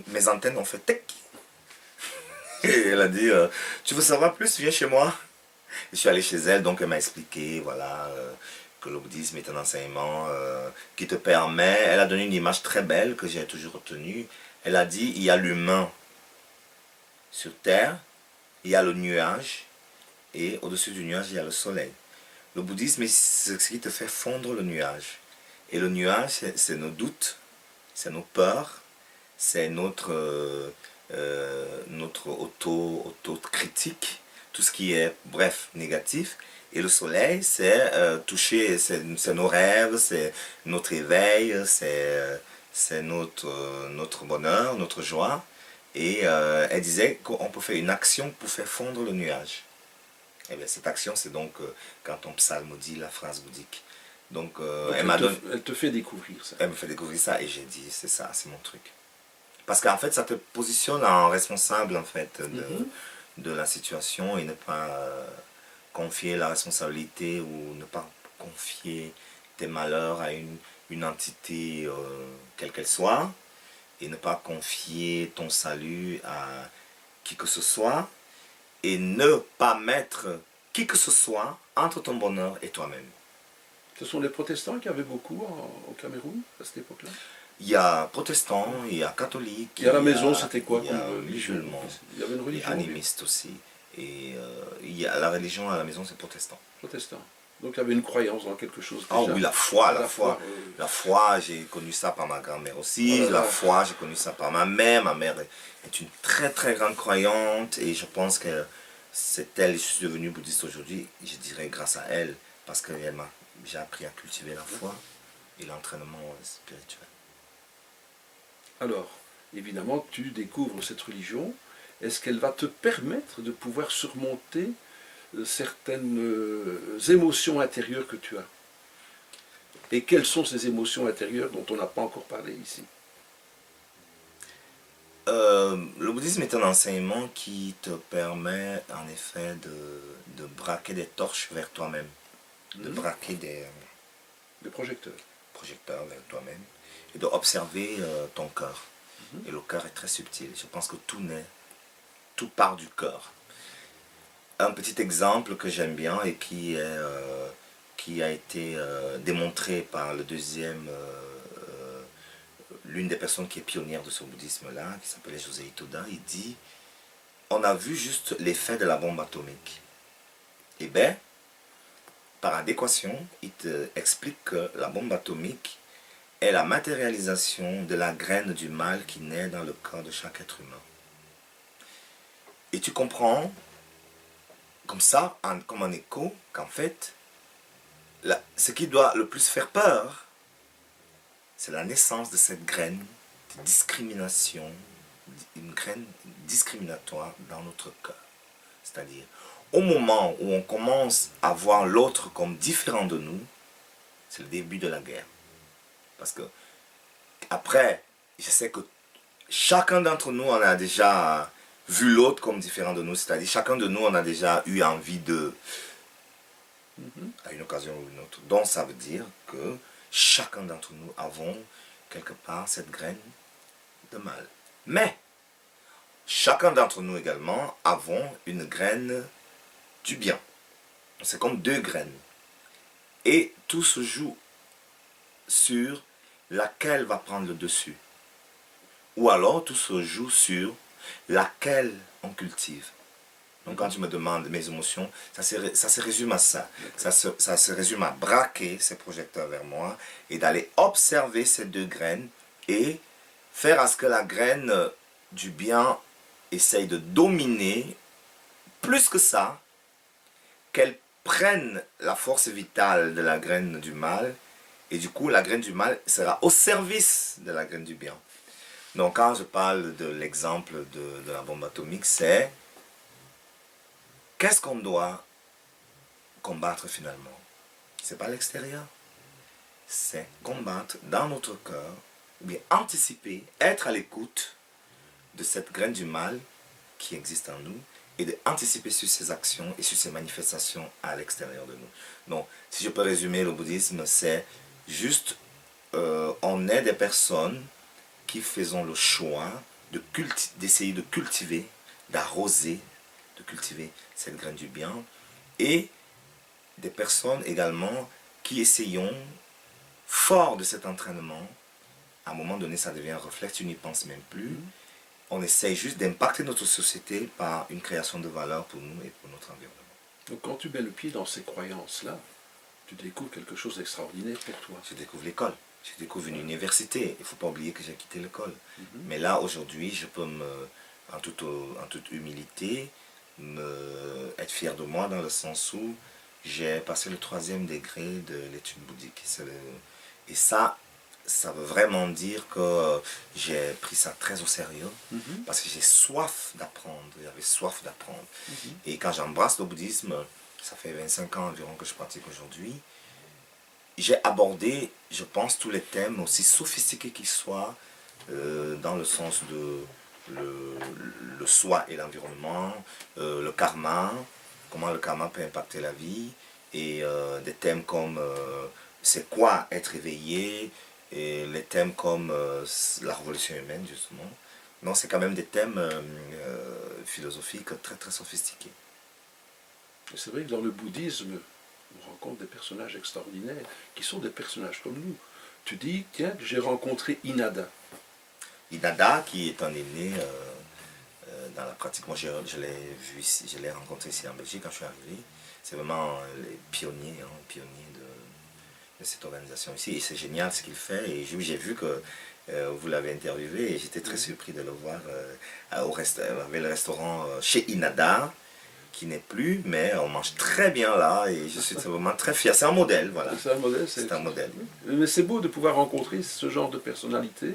Speaker 2: mes antennes ont fait tec. Et elle a dit, tu veux savoir plus, viens chez moi. Je suis allé chez elle, donc elle m'a expliqué, voilà, que le bouddhisme est un enseignement qui te permet. Elle a donné une image très belle que j'ai toujours retenue. Elle a dit, il y a l'humain sur Terre, il y a le nuage, et au-dessus du nuage, il y a le soleil. Le bouddhisme, c'est ce qui te fait fondre le nuage. Et le nuage, c'est nos doutes, c'est nos peurs, c'est notre auto-critique, tout ce qui est, bref, négatif. Et le soleil, c'est toucher, c'est nos rêves, c'est notre éveil, c'est notre bonheur, notre joie. Et elle disait qu'on peut faire une action pour faire fondre le nuage. Et bien cette action, c'est donc quand on psalmodie la phrase bouddhique. Donc,
Speaker 1: elle te fait découvrir ça.
Speaker 2: Elle me fait découvrir ça et j'ai dit, c'est ça, c'est mon truc. Parce qu'en fait, ça te positionne en responsable en fait de la situation et ne pas confier la responsabilité ou ne pas confier tes malheurs à une entité quelle qu'elle soit et ne pas confier ton salut à qui que ce soit et ne pas mettre qui que ce soit entre ton bonheur et toi-même.
Speaker 1: Ce sont les protestants qui avaient beaucoup au Cameroun à cette époque-là.
Speaker 2: Il y a protestants, il y a catholiques.
Speaker 1: Et à la maison, c'était quoi
Speaker 2: il y a musulmans,
Speaker 1: il y avait une religion.
Speaker 2: et animistes aussi. Et il y a la religion à la maison, c'est protestant.
Speaker 1: Protestant. Donc il y avait une croyance dans quelque chose.
Speaker 2: Ah oui, la foi.
Speaker 1: Oui.
Speaker 2: La foi, j'ai connu ça par ma grand-mère aussi. La foi, j'ai connu ça par ma mère. Ma mère est une très très grande croyante et je pense que c'est elle, je suis devenu bouddhiste aujourd'hui, je dirais grâce à elle, parce que j'ai appris à cultiver la foi et l'entraînement spirituel.
Speaker 1: Alors, évidemment, tu découvres cette religion. Est-ce qu'elle va te permettre de pouvoir surmonter certaines émotions intérieures que tu as? Et quelles sont ces émotions intérieures dont on n'a pas encore parlé ici?
Speaker 2: Le bouddhisme est un enseignement qui te permet en effet de braquer des torches vers toi-même, de braquer des projecteurs vers toi-même et d'observer ton cœur. Et le cœur est très subtil. Je pense que tout part du cœur. Un petit exemple que j'aime bien et qui a été démontré par l'une des personnes qui est pionnière de ce bouddhisme-là, qui s'appelait José Itoda, il dit « On a vu juste l'effet de la bombe atomique. » Et bien, par adéquation, il te explique que la bombe atomique est la matérialisation de la graine du mal qui naît dans le corps de chaque être humain. Et tu comprends, comme ça, comme un écho, qu'en fait, ce qui doit le plus faire peur, c'est la naissance de cette graine de discrimination, une graine discriminatoire dans notre cœur. C'est-à-dire, au moment où on commence à voir l'autre comme différent de nous, c'est le début de la guerre. Parce que, après, je sais que chacun d'entre nous, on a déjà vu l'autre comme différent de nous. C'est-à-dire, chacun de nous, on a déjà eu envie de, à une occasion ou une autre. Donc, ça veut dire que chacun d'entre nous avons quelque part cette graine de mal. Mais, chacun d'entre nous également avons une graine du bien. C'est comme deux graines. Et tout se joue sur laquelle va prendre le dessus. Ou alors tout se joue sur laquelle on cultive. Donc quand tu me demandes mes émotions, ça se résume à ça. Ça se résume à braquer ces projecteurs vers moi et d'aller observer ces deux graines et faire à ce que la graine du bien essaye de dominer, plus que ça, qu'elle prenne la force vitale de la graine du mal et du coup la graine du mal sera au service de la graine du bien. Donc quand je parle de l'exemple de la bombe atomique, c'est qu'est-ce qu'on doit combattre finalement? C'est pas l'extérieur. C'est combattre dans notre cœur, ou bien anticiper, être à l'écoute de cette graine du mal qui existe en nous et d'anticiper sur ses actions et sur ses manifestations à l'extérieur de nous. Donc, si je peux résumer le bouddhisme, c'est juste, on est des personnes qui faisons le choix d'essayer de cultiver, d'arroser, de cultiver cette graine du bien, et des personnes également qui essayons, fort de cet entraînement, à un moment donné ça devient un réflexe, tu n'y penses même plus, on essaye juste d'impacter notre société par une création de valeur pour nous et pour notre environnement.
Speaker 1: Donc quand tu mets le pied dans ces croyances-là, tu découvres quelque chose d'extraordinaire pour toi.
Speaker 2: Je découvre l'école. J'ai découvert une université. Il ne faut pas oublier que j'ai quitté l'école. Mais là, aujourd'hui, je peux en toute humilité, être fier de moi dans le sens où j'ai passé le 3e degré de l'étude bouddhique. Et ça veut vraiment dire que j'ai pris ça très au sérieux parce que j'ai soif d'apprendre. J'avais soif d'apprendre. Et quand j'embrasse le bouddhisme, ça fait 25 ans environ que je pratique aujourd'hui, j'ai abordé, je pense, tous les thèmes, aussi sophistiqués qu'ils soient, dans le sens de le soi et l'environnement, le karma, comment le karma peut impacter la vie, et des thèmes comme c'est quoi être éveillé, et les thèmes comme la révolution humaine, justement. Non, c'est quand même des thèmes philosophiques très très sophistiqués.
Speaker 1: C'est vrai que dans le bouddhisme, on rencontre des personnages extraordinaires qui sont des personnages comme nous. Tu dis, tiens, j'ai rencontré Inada.
Speaker 2: Inada, qui est un aîné dans la pratique, moi je l'ai vu ici, je l'ai rencontré ici en Belgique quand je suis arrivé. C'est vraiment les pionniers, pionniers de cette organisation ici. Et c'est génial ce qu'il fait. Et j'ai vu que vous l'avez interviewé et j'étais très surpris de le voir avec le restaurant chez Inada, qui n'est plus, mais on mange très bien là et je suis vraiment très fier. C'est un modèle, voilà.
Speaker 1: C'est un modèle.
Speaker 2: C'est un modèle.
Speaker 1: Mais c'est beau de pouvoir rencontrer ce genre de personnalité.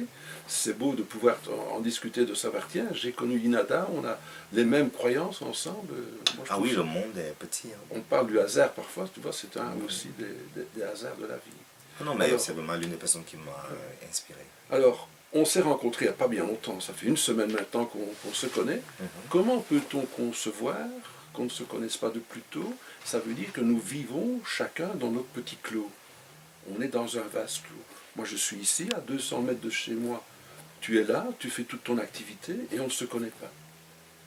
Speaker 1: C'est beau de pouvoir en discuter, de savoir, tiens, j'ai connu Inada, on a les mêmes croyances ensemble. Moi,
Speaker 2: ah oui, le monde est petit. Hein.
Speaker 1: On parle du hasard parfois, tu vois, c'est aussi des hasards de la vie.
Speaker 2: Non, mais c'est vraiment l'une des personnes qui m'a inspiré.
Speaker 1: Alors, on s'est rencontrés il n'y a pas bien longtemps, ça fait une semaine maintenant qu'on se connaît. Comment peut-on concevoir qu'on ne se connaisse pas de plus tôt? Ça veut dire que nous vivons chacun dans notre petit clos. On est dans un vaste clos. Moi, je suis ici, à 200 mètres de chez moi. Tu es là, tu fais toute ton activité et on ne se connaît pas.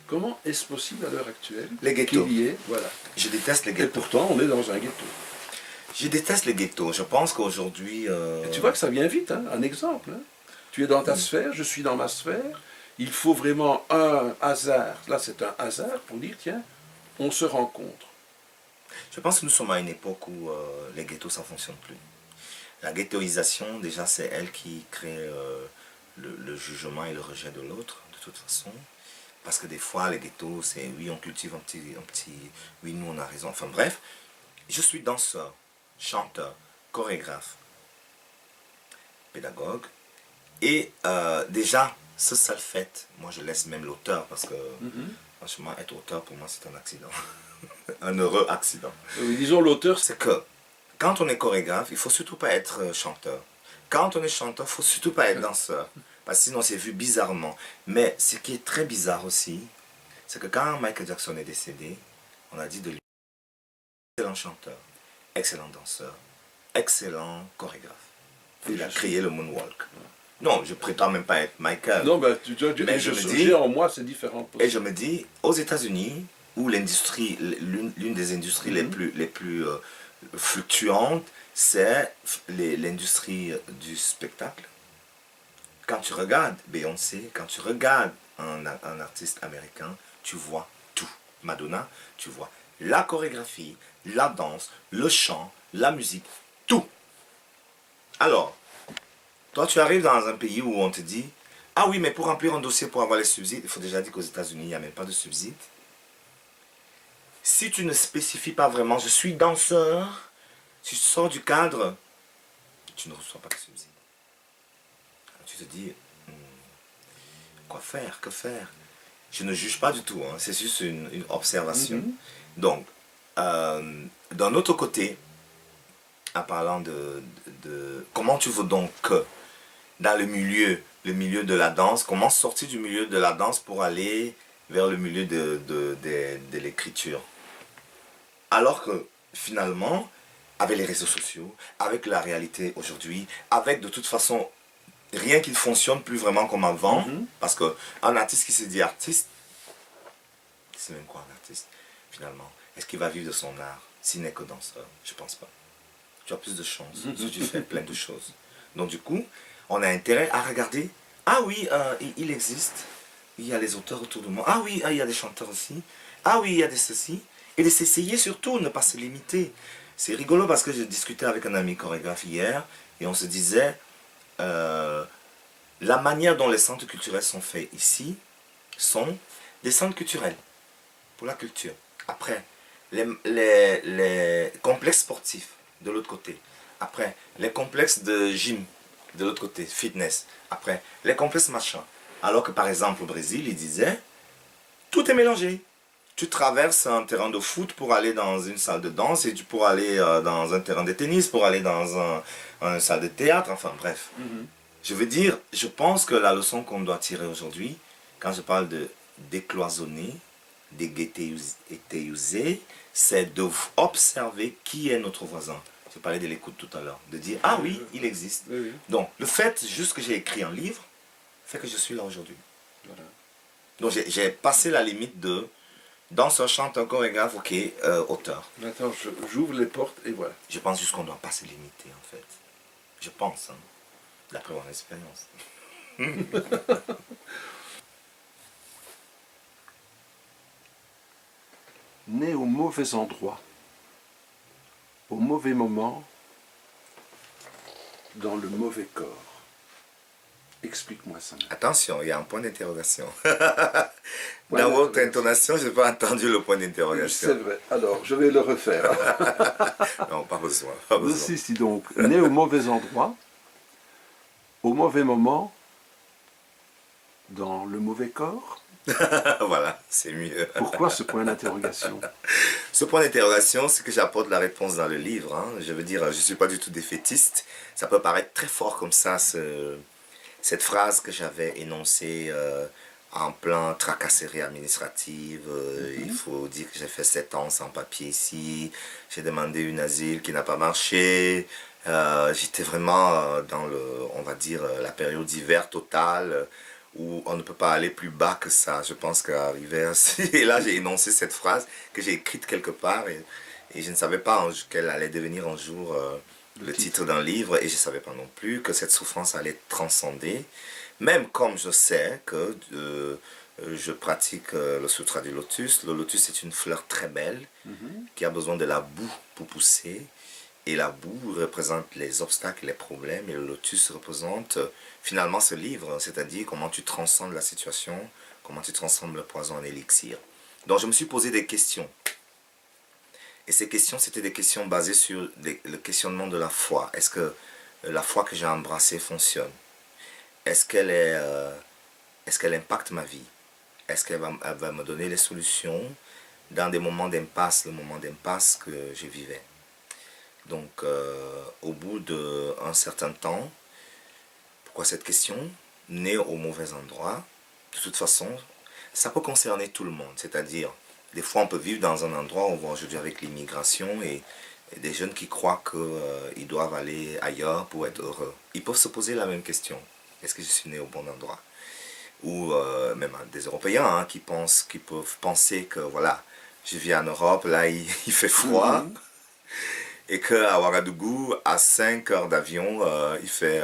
Speaker 1: Comment est-ce possible à l'heure actuelle?
Speaker 2: Les ghettos.
Speaker 1: Voilà.
Speaker 2: Je déteste les ghettos.
Speaker 1: Et pourtant, on est dans un ghetto.
Speaker 2: Je déteste les ghettos. Je pense qu'aujourd'hui...
Speaker 1: Et tu vois que ça vient vite, hein, un exemple. Hein. Tu es dans ta sphère, je suis dans ma sphère. Il faut vraiment un hasard. Là, c'est un hasard pour dire, tiens, on se rencontre.
Speaker 2: Je pense que nous sommes à une époque où les ghettos, ça ne fonctionne plus. La ghettoisation, déjà, c'est elle qui crée le jugement et le rejet de l'autre, de toute façon. Parce que des fois, les ghettos, c'est oui, on cultive un petit... Oui, nous, on a raison. Enfin bref, je suis danseur, chanteur, chorégraphe, pédagogue. Et déjà, ce seul fait, moi je laisse même l'auteur parce que franchement, être auteur pour moi c'est un accident. Un heureux accident.
Speaker 1: Oui, disons l'auteur,
Speaker 2: c'est que quand on est chorégraphe, il ne faut surtout pas être chanteur. Quand on est chanteur, il ne faut surtout pas être danseur. Parce que sinon c'est vu bizarrement. Mais ce qui est très bizarre aussi, c'est que quand Michael Jackson est décédé, on a dit de lui excellent chanteur, excellent danseur, excellent chorégraphe. Il a créé le moonwalk. Non, je prétends même pas être Michael.
Speaker 1: Non, ben, mais je me dis, en moi, c'est différent.
Speaker 2: Et je me dis, aux États-Unis, où l'industrie, l'une des industries les plus fluctuantes, c'est l'industrie du spectacle. Quand tu regardes Beyoncé, quand tu regardes un artiste américain, tu vois tout. Madonna, tu vois la chorégraphie, la danse, le chant, la musique, tout. Alors, toi, tu arrives dans un pays où on te dit « Ah oui, mais pour remplir un dossier pour avoir les subsides, il faut déjà dire qu'aux États-Unis, il n'y a même pas de subsides. » Si tu ne spécifies pas vraiment « Je suis danseur », si tu sors du cadre, tu ne reçois pas de subsides. Alors, tu te dis « Quoi faire? Que faire ?» Je ne juge pas du tout, hein, c'est juste une observation. Donc, d'un autre côté, en parlant de comment tu veux donc que dans le milieu de la danse, comment sortir du milieu de la danse pour aller vers le milieu de l'écriture. Alors que finalement, avec les réseaux sociaux, avec la réalité aujourd'hui, avec de toute façon rien qui ne fonctionne plus vraiment comme avant, parce qu'un artiste qui se dit artiste, c'est même quoi un artiste finalement? Est-ce qu'il va vivre de son art s'il n'est que danseur? Je pense pas. Tu as plus de chance si tu fais plein de choses. Donc du coup, on a intérêt à regarder, ah oui, il existe, il y a les auteurs autour de moi, ah oui, il y a des chanteurs aussi, ah oui, il y a des ceci, et de s'essayer surtout, ne pas se limiter. C'est rigolo parce que j'ai discuté avec un ami chorégraphe hier, et on se disait, la manière dont les centres culturels sont faits ici sont des centres culturels pour la culture. Après, les complexes sportifs de l'autre côté. Après, les complexes de gym de l'autre côté, fitness. Après, les complexes machin. Alors que par exemple au Brésil, ils disaient, tout est mélangé. Tu traverses un terrain de foot pour aller dans une salle de danse et tu pourras aller dans un terrain de tennis, pour aller dans une salle de théâtre, enfin bref. Je veux dire, je pense que la leçon qu'on doit tirer aujourd'hui, quand je parle de décloisonner, déguétéiser, c'est d'observer qui est notre voisin. Je parlais de l'écoute tout à l'heure, de dire, ah oui, il existe.
Speaker 1: Oui, oui.
Speaker 2: Donc, le fait juste que j'ai écrit un livre, fait que je suis là aujourd'hui.
Speaker 1: Voilà.
Speaker 2: Donc, j'ai passé la limite de danseur, chanteur, chorégraphe, ok, auteur.
Speaker 1: Maintenant, j'ouvre les portes et voilà.
Speaker 2: Je pense juste qu'on ne doit pas se limiter, en fait. Je pense, hein, d'après mon expérience.
Speaker 1: Né au mauvais endroit, au mauvais moment, dans le mauvais corps. Explique-moi ça.
Speaker 2: Attention, il y a un point d'interrogation.
Speaker 1: Point
Speaker 2: Dans votre
Speaker 1: d'interrogation.
Speaker 2: intonation, je n'ai pas entendu le point
Speaker 1: C'est
Speaker 2: d'interrogation.
Speaker 1: vrai. Alors, je vais le refaire.
Speaker 2: Non, pas besoin. Pas besoin.
Speaker 1: Si, donc, né au mauvais endroit, au mauvais moment, dans le mauvais corps.
Speaker 2: Voilà, c'est mieux.
Speaker 1: Pourquoi ce point d'interrogation?
Speaker 2: Ce point d'interrogation, c'est que j'apporte la réponse dans le livre. Hein. Je veux dire, je ne suis pas du tout défaitiste. Ça peut paraître très fort comme ça, cette phrase que j'avais énoncée en plein tracasserie administrative. Il faut dire que j'ai fait 7 ans sans papier ici. J'ai demandé une asile qui n'a pas marché. J'étais vraiment dans on va dire, la période d'hiver totale où on ne peut pas aller plus bas que ça. Je pense qu'arriver ainsi. Et là, j'ai énoncé cette phrase que j'ai écrite quelque part et je ne savais pas qu'elle allait devenir un jour le titre d'un livre et je ne savais pas non plus que cette souffrance allait transcender. Même comme je sais que je pratique le sutra du lotus. Le lotus est une fleur très belle qui a besoin de la boue pour pousser. Et la boue représente les obstacles, les problèmes, et le lotus représente finalement ce livre, c'est-à-dire comment tu transcendes la situation, comment tu transformes le poison en élixir. Donc je me suis posé des questions. Et ces questions, c'était des questions basées sur le questionnement de la foi. Est-ce que la foi que j'ai embrassée fonctionne? Est-ce qu'elle impacte ma vie? Est-ce qu'elle va me donner les solutions dans des moments d'impasse, le moment d'impasse que je vivais? Donc, au bout d'un certain temps, pourquoi cette question? Née au mauvais endroit. De toute façon, ça peut concerner tout le monde. C'est-à-dire, des fois, on peut vivre dans un endroit, on voit aujourd'hui avec l'immigration et des jeunes qui croient qu'ils doivent aller ailleurs pour être heureux. Ils peuvent se poser la même question. Est-ce que je suis né au bon endroit? Ou même des Européens qui peuvent penser que, voilà, je vis en Europe, là, il fait froid. Et qu'à Ouagadougou, à 5 heures d'avion, il fait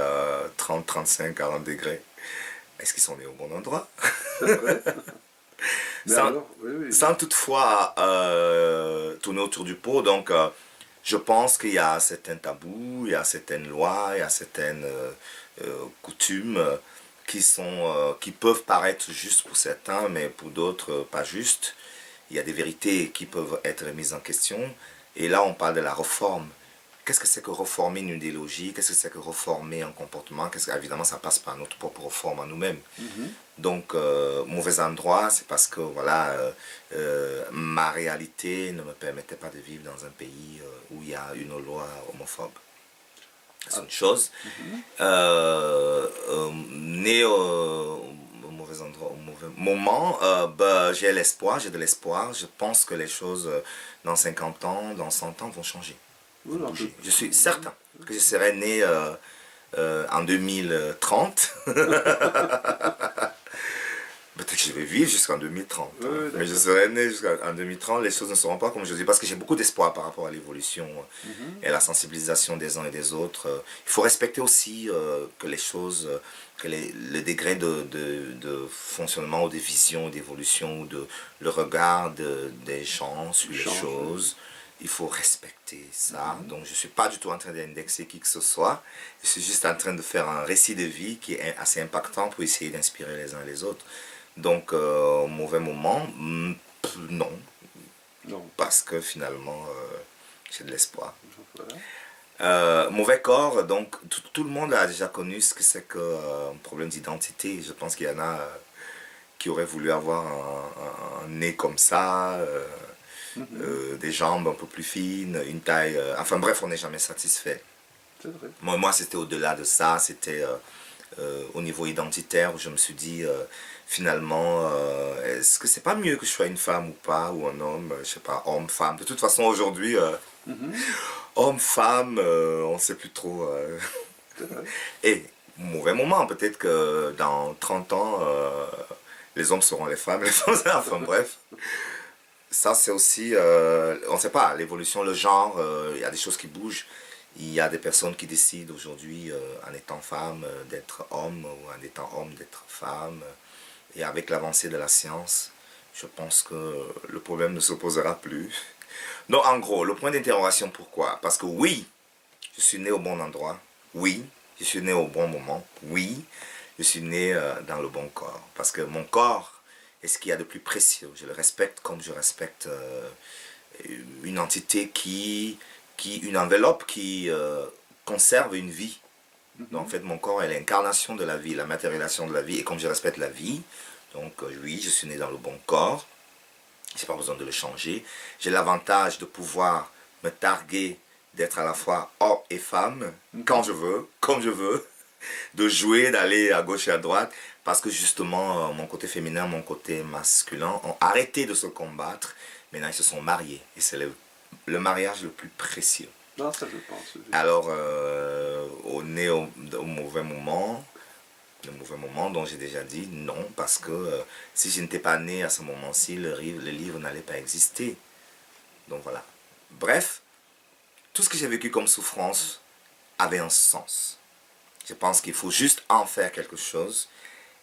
Speaker 2: 30, 35, 40 degrés. Est-ce qu'ils sont nés au bon endroit? Sans toutefois tourner autour du pot. Donc, je pense qu'il y a certains tabous, il y a certaines lois, il y a certaines coutumes qui peuvent paraître justes pour certains, mais pour d'autres pas justes. Il y a des vérités qui peuvent être remises en question. Et là, on parle de la réforme. Qu'est-ce que c'est que réformer une idéologie? Qu'est-ce que c'est que réformer un comportement? Évidemment, ça passe par notre propre réforme à nous-mêmes. Donc, mauvais endroit, c'est parce que voilà, ma réalité ne me permettait pas de vivre dans un pays où il y a une loi homophobe. C'est une chose. Né au mauvais endroit, au mauvais moment, j'ai de l'espoir. Je pense que les choses dans 50 ans, dans 100 ans vont changer. Je suis certain que je serai né en 2030. Peut-être que je vais vivre jusqu'en 2030. Mais je serai né jusqu'en 2030. Les choses ne seront pas comme je dis. Parce que j'ai beaucoup d'espoir par rapport à l'évolution et à la sensibilisation des uns et des autres. Il faut respecter aussi que les choses, que le degré de fonctionnement ou de vision, d'évolution, ou le regard des gens sur les choses. il faut respecter ça. Donc je ne suis pas du tout en train d'indexer qui que ce soit. Je suis juste en train de faire un récit de vie qui est assez impactant pour essayer d'inspirer les uns les autres. Donc, mauvais moment, non.
Speaker 1: Non.
Speaker 2: Parce que finalement, j'ai de l'espoir.
Speaker 1: Voilà.
Speaker 2: Mauvais corps, donc tout le monde a déjà connu ce que c'est qu'un problème d'identité. Je pense qu'il y en a qui auraient voulu avoir un nez comme ça, des jambes un peu plus fines, une taille... enfin bref, on n'est jamais satisfait.
Speaker 1: C'est vrai.
Speaker 2: Moi c'était au-delà de ça, c'était au niveau identitaire où je me suis dit... finalement, est-ce que c'est pas mieux que je sois une femme ou pas, ou un homme, je sais pas, homme, femme. De toute façon, aujourd'hui, homme, femme, on sait plus trop. Et mauvais moment, peut-être que dans 30 ans, les hommes seront les femmes, les femmes, enfin bref. Ça, c'est aussi, on sait pas, l'évolution, le genre, il y a des choses qui bougent. Il y a des personnes qui décident aujourd'hui, en étant femme, d'être homme, ou en étant homme, d'être femme. Et avec l'avancée de la science, je pense que le problème ne se posera plus. Donc en gros, le point d'interrogation, pourquoi? Parce que oui, je suis né au bon endroit. Oui, je suis né au bon moment. Oui, je suis né dans le bon corps. Parce que mon corps est ce qu'il y a de plus précieux. Je le respecte comme je respecte une entité une enveloppe qui conserve une vie. Donc en fait, mon corps est l'incarnation de la vie, la matérialisation de la vie. Et comme je respecte la vie, donc oui, je suis né dans le bon corps. Je n'ai pas besoin de le changer. J'ai l'avantage de pouvoir me targuer d'être à la fois homme et femme, quand je veux, comme je veux. De jouer, d'aller à gauche et à droite. Parce que justement, mon côté féminin, mon côté masculin ont arrêté de se combattre. Maintenant, ils se sont mariés. Et c'est le mariage le plus précieux.
Speaker 1: Non, ça je pense.
Speaker 2: Alors, on est au mauvais moment, le mauvais moment dont j'ai déjà dit non, parce que si je n'étais pas né à ce moment-ci, le livre n'allait pas exister. Donc voilà. Bref, tout ce que j'ai vécu comme souffrance avait un sens. Je pense qu'il faut juste en faire quelque chose.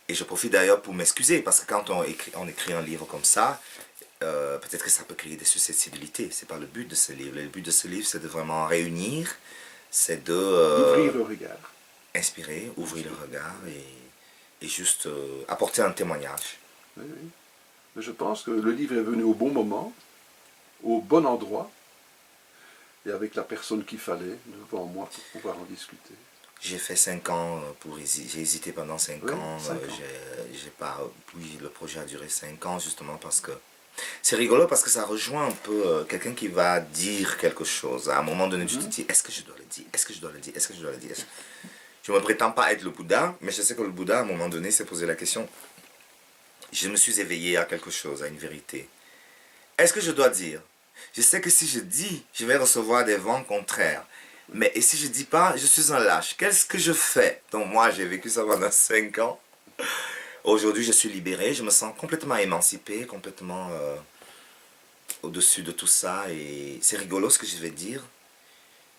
Speaker 2: Et je profite d'ailleurs pour m'excuser, parce que quand on écrit un livre comme ça, peut-être que ça peut créer des susceptibilités. C'est pas le but de ce livre. Le but de ce livre, c'est de vraiment réunir, c'est de...
Speaker 1: ouvrir le regard.
Speaker 2: Inspirer, ouvrir le regard et juste apporter un témoignage.
Speaker 1: Oui, oui. Mais je pense que le livre est venu au bon moment, au bon endroit, et avec la personne qu'il fallait devant moi pour pouvoir en discuter.
Speaker 2: J'ai fait 5 ans j'ai hésité pendant 5
Speaker 1: Oui,
Speaker 2: ans.
Speaker 1: 5 ans.
Speaker 2: J'ai pas, oui, le projet a duré 5 ans justement parce que c'est rigolo parce que ça rejoint un peu quelqu'un qui va dire quelque chose. À un moment donné, tu te dis, est-ce que je dois le dire? Est-ce que je dois le dire? Est-ce que je dois le dire? Je ne me prétends pas être le Bouddha, mais je sais que le Bouddha, à un moment donné, s'est posé la question. Je me suis éveillé à quelque chose, à une vérité. Est-ce que je dois dire? Je sais que si je dis, je vais recevoir des vents contraires. Mais et si je ne dis pas, je suis un lâche. Qu'est-ce que je fais? Donc moi, j'ai vécu ça pendant 5 ans. Aujourd'hui, je suis libéré. Je me sens complètement émancipé, complètement au-dessus de tout ça. Et c'est rigolo ce que je vais dire.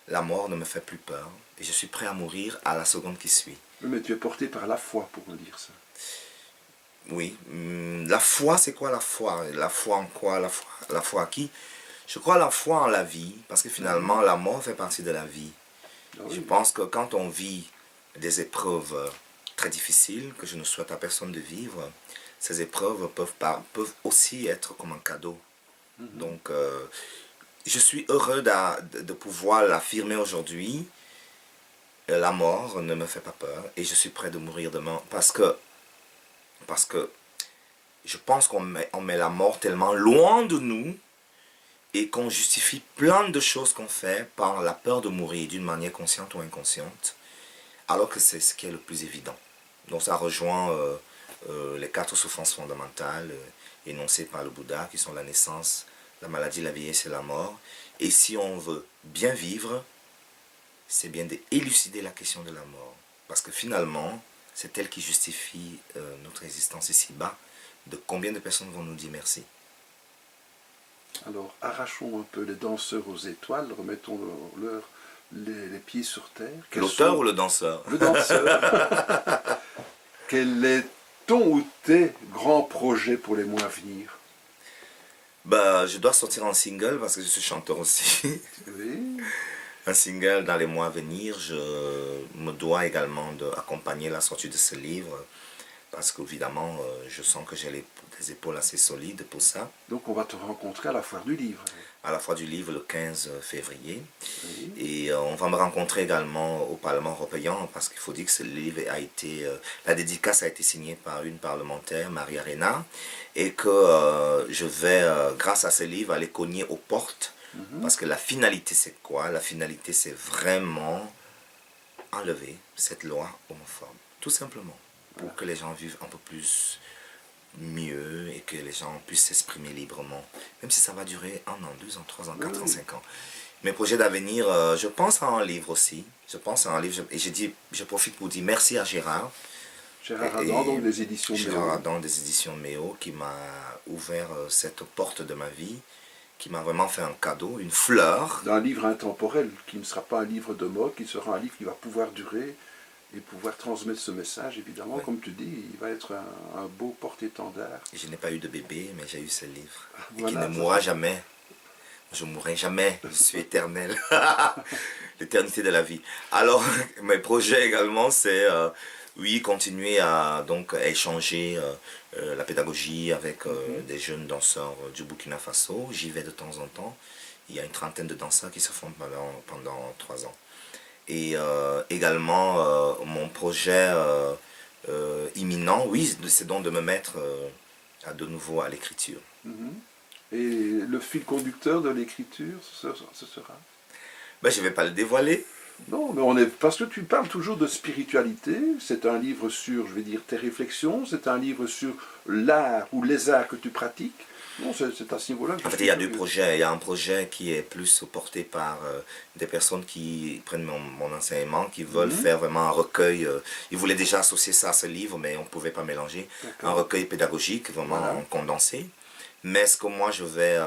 Speaker 2: La mort ne me fait plus peur. Et je suis prêt à mourir à la seconde qui suit.
Speaker 1: Mais tu es porté par la foi pour me dire ça.
Speaker 2: Oui. La foi, c'est quoi la foi? La foi en quoi? La foi à qui? Je crois la foi en la vie, parce que finalement, la mort fait partie de la vie.
Speaker 1: Ah oui.
Speaker 2: Je pense que quand on vit des épreuves très difficiles, que je ne souhaite à personne de vivre, ces épreuves peuvent aussi être comme un cadeau. Donc, je suis heureux de pouvoir l'affirmer aujourd'hui. La mort ne me fait pas peur et je suis prêt de mourir demain parce que je pense qu'on met la mort tellement loin de nous et qu'on justifie plein de choses qu'on fait par la peur de mourir d'une manière consciente ou inconsciente, alors que c'est ce qui est le plus évident. Donc ça rejoint les 4 souffrances fondamentales énoncées par le Bouddha, qui sont la naissance, la maladie, la vieillesse et la mort. Et si on veut bien vivre, c'est bien d'élucider la question de la mort. Parce que finalement, c'est elle qui justifie notre existence ici-bas. De combien de personnes vont nous dire merci?
Speaker 1: Alors, arrachons un peu les danseurs aux étoiles, remettons-leur les pieds sur terre.
Speaker 2: L'auteur ou le danseur?
Speaker 1: Le danseur. Quel est ton ou tes grands projets pour les mois à venir?
Speaker 2: Bah, je dois sortir un single parce que je suis chanteur aussi.
Speaker 1: Oui.
Speaker 2: Un single dans les mois à venir. Je me dois également d'accompagner la sortie de ce livre parce qu'évidemment, je sens que j'ai des épaules assez solides pour ça.
Speaker 1: Donc on va te rencontrer à la foire du livre.
Speaker 2: À la fois du livre le 15 février.
Speaker 1: Oui.
Speaker 2: Et on va me rencontrer également au Parlement européen parce qu'il faut dire que ce livre a été, la dédicace a été signée par une parlementaire, Marie Arena, et que je vais, grâce à ce livre, aller cogner aux portes. Parce que la finalité, c'est quoi? La finalité, c'est vraiment enlever cette loi homophobe. Tout simplement. Pour que les gens vivent un peu plus mieux et que les gens puissent s'exprimer librement. Même si ça va durer 1 an, 2 ans, 3 ans, 4 ans, 5 ans. Mes projets d'avenir, je pense à un livre aussi. Je pense à un livre. Et je profite pour dire merci à Gérard.
Speaker 1: Gérard Adam, donc des éditions
Speaker 2: Gérard
Speaker 1: Méo.
Speaker 2: Adam des éditions Méo qui m'a ouvert cette porte de ma vie, qui m'a vraiment fait un cadeau, une fleur.
Speaker 1: D'un livre intemporel, qui ne sera pas un livre de mode, qui sera un livre qui va pouvoir durer et pouvoir transmettre ce message, évidemment.
Speaker 2: Ouais.
Speaker 1: Comme tu dis, il va être un beau porte-étendard.
Speaker 2: Je n'ai pas eu de bébé, mais j'ai eu ce livre. Et
Speaker 1: Voilà,
Speaker 2: qui ne mourra jamais. Je ne mourrai jamais, je suis éternel. L'éternité de la vie. Alors, mes projets également, c'est, oui, continuer à donc échanger la pédagogie avec des jeunes danseurs du Burkina Faso. J'y vais de temps en temps. Il y a une trentaine de danseurs qui se forment pendant 3 ans. Et également, mon projet imminent, oui, c'est donc de me mettre à de nouveau à l'écriture.
Speaker 1: Et le fil conducteur de l'écriture, ce sera
Speaker 2: Ben, je ne vais pas le dévoiler.
Speaker 1: Non, mais parce que tu parles toujours de spiritualité, c'est un livre sur, je vais dire, tes réflexions, c'est un livre sur l'art ou les arts que tu pratiques. Non, c'est à ce niveau-là que
Speaker 2: En fait, il y a 2 projets. Il y a un projet qui est plus porté par des personnes qui prennent mon enseignement, qui veulent faire vraiment un recueil. Ils voulaient déjà associer ça à ce livre, mais on ne pouvait pas mélanger. Un recueil pédagogique, vraiment condensé. Mais ce que moi je vais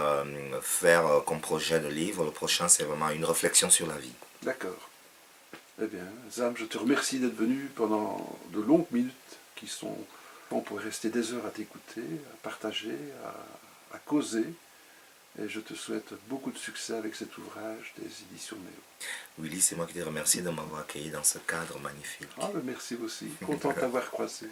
Speaker 2: faire comme projet de livre, le prochain, c'est vraiment une réflexion sur la vie.
Speaker 1: D'accord. Eh bien, Zam, je te remercie d'être venu pendant de longues minutes qui sont... On pourrait rester des heures à t'écouter, à partager, à causer. Et je te souhaite beaucoup de succès avec cet ouvrage des éditions Méo.
Speaker 2: Willy, c'est moi qui te remercie de m'avoir accueilli dans ce cadre magnifique.
Speaker 1: Ah, ben merci aussi. Content de t'avoir croisé.